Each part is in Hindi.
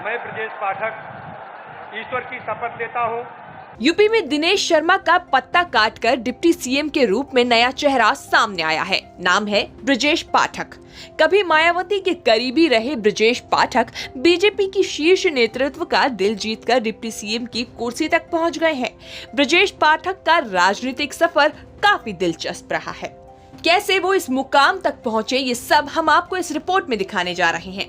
मैं ब्रजेश पाठक ईश्वर की शपथ लेता हूँ। यूपी में दिनेश शर्मा का पत्ता काटकर डिप्टी सीएम के रूप में नया चेहरा सामने आया है। नाम है ब्रजेश पाठक। कभी मायावती के करीबी रहे ब्रजेश पाठक बीजेपी की शीर्ष नेतृत्व का दिल जीतकर डिप्टी सीएम की कुर्सी तक पहुंच गए हैं। ब्रजेश पाठक का राजनीतिक सफर काफी दिलचस्प रहा है। कैसे वो इस मुकाम तक पहुंचे, ये सब हम आपको इस रिपोर्ट में दिखाने जा रहे हैं।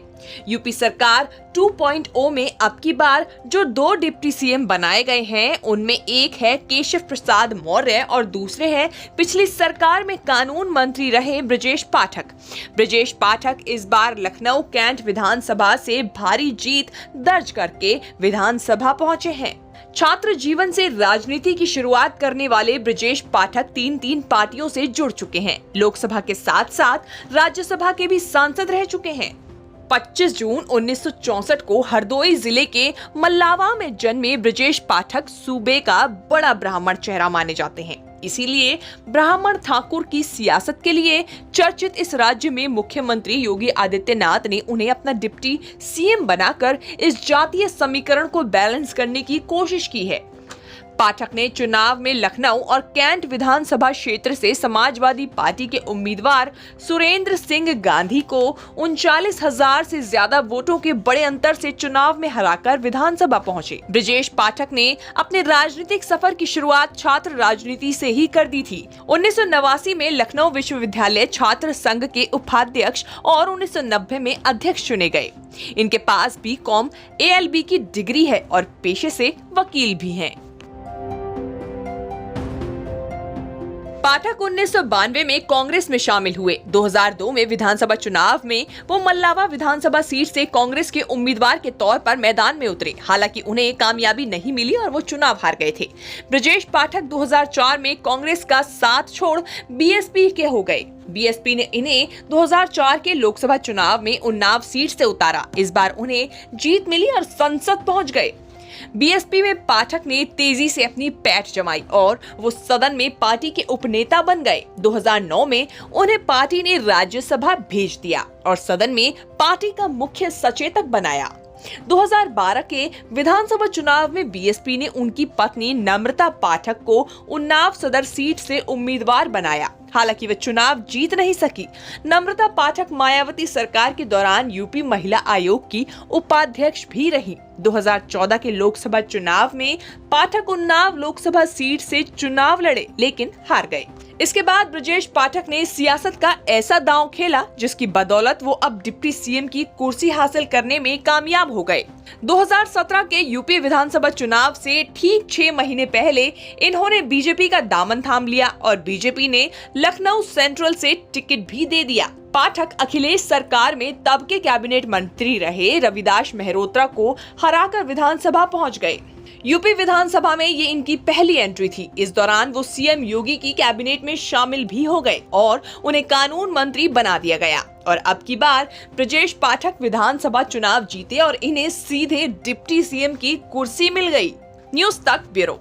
यूपी सरकार 2.0 में अब की बार जो 2 डिप्टी सीएम बनाए गए हैं, उनमें एक है केशव प्रसाद मौर्य और दूसरे हैं पिछली सरकार में कानून मंत्री रहे ब्रजेश पाठक। ब्रजेश पाठक इस बार लखनऊ कैंट विधानसभा से भारी जीत दर्ज करके विधानसभा पहुंचे हैं। छात्र जीवन से राजनीति की शुरुआत करने वाले ब्रजेश पाठक 3 पार्टियों से जुड़ चुके हैं। लोकसभा के साथ साथ राज्यसभा के भी सांसद रह चुके हैं। 25 जून 1964 को हरदोई जिले के मल्लावा में जन्मे ब्रजेश पाठक सूबे का बड़ा ब्राह्मण चेहरा माने जाते हैं। इसीलिए ब्राह्मण ठाकुर की सियासत के लिए चर्चित इस राज्य में मुख्यमंत्री योगी आदित्यनाथ ने उन्हें अपना डिप्टी सीएम बनाकर इस जातीय समीकरण को बैलेंस करने की कोशिश की है। पाठक ने चुनाव में लखनऊ और कैंट विधानसभा क्षेत्र से समाजवादी पार्टी के उम्मीदवार सुरेंद्र सिंह गांधी को 39,000 से ज्यादा वोटों के बड़े अंतर से चुनाव में हराकर विधानसभा पहुंचे। ब्रजेश पाठक ने अपने राजनीतिक सफर की शुरुआत छात्र राजनीति से ही कर दी थी। 1989 में लखनऊ विश्वविद्यालय छात्र संघ के उपाध्यक्ष और 1990 में अध्यक्ष चुने गए। इनके पास बीकॉम ALB की डिग्री है और पेशे से वकील भी हैं। पाठक 1992 में कांग्रेस में शामिल हुए। 2002 में विधानसभा चुनाव में वो मल्लावा विधानसभा सीट से कांग्रेस के उम्मीदवार के तौर पर मैदान में उतरे। हालांकि उन्हें कामयाबी नहीं मिली और वो चुनाव हार गए थे। ब्रजेश पाठक 2004 में कांग्रेस का साथ छोड़ BSP के हो गए। BSP ने इन्हें 2004 के लोकसभा चुनाव में उन्नाव सीट से उतारा। इस बार उन्हें जीत मिली और संसद पहुंच गए। BSP में पाठक ने तेजी से अपनी पैठ जमाई और वो सदन में पार्टी के उपनेता बन गए। 2009 में उन्हें पार्टी ने राज्यसभा भेज दिया और सदन में पार्टी का मुख्य सचेतक बनाया। 2012 के विधानसभा चुनाव में BSP ने उनकी पत्नी नम्रता पाठक को उन्नाव सदर सीट से उम्मीदवार बनाया। हालांकि वे चुनाव जीत नहीं सकी। नम्रता पाठक मायावती सरकार के दौरान यूपी महिला आयोग की उपाध्यक्ष भी रही। 2014 के लोकसभा चुनाव में पाठक उन्नाव लोकसभा सीट से चुनाव लड़े लेकिन हार गए। इसके बाद ब्रजेश पाठक ने सियासत का ऐसा दांव खेला जिसकी बदौलत वो अब डिप्टी सीएम की कुर्सी हासिल करने में कामयाब हो गए। 2017 के यूपी विधानसभा चुनाव से ठीक 6 महीने पहले इन्होंने बीजेपी का दामन थाम लिया और बीजेपी ने लखनऊ सेंट्रल से टिकट भी दे दिया। पाठक अखिलेश सरकार में तब के कैबिनेट मंत्री रहे रविदास मेहरोत्रा को हराकर विधानसभा पहुंच गए। यूपी विधानसभा में ये इनकी पहली एंट्री थी। इस दौरान वो सीएम योगी की कैबिनेट में शामिल भी हो गए और उन्हें कानून मंत्री बना दिया गया। और अब की बार ब्रजेश पाठक विधानसभा चुनाव जीते और इन्हें सीधे डिप्टी सीएम की कुर्सी मिल गई। न्यूज़ तक ब्यूरो।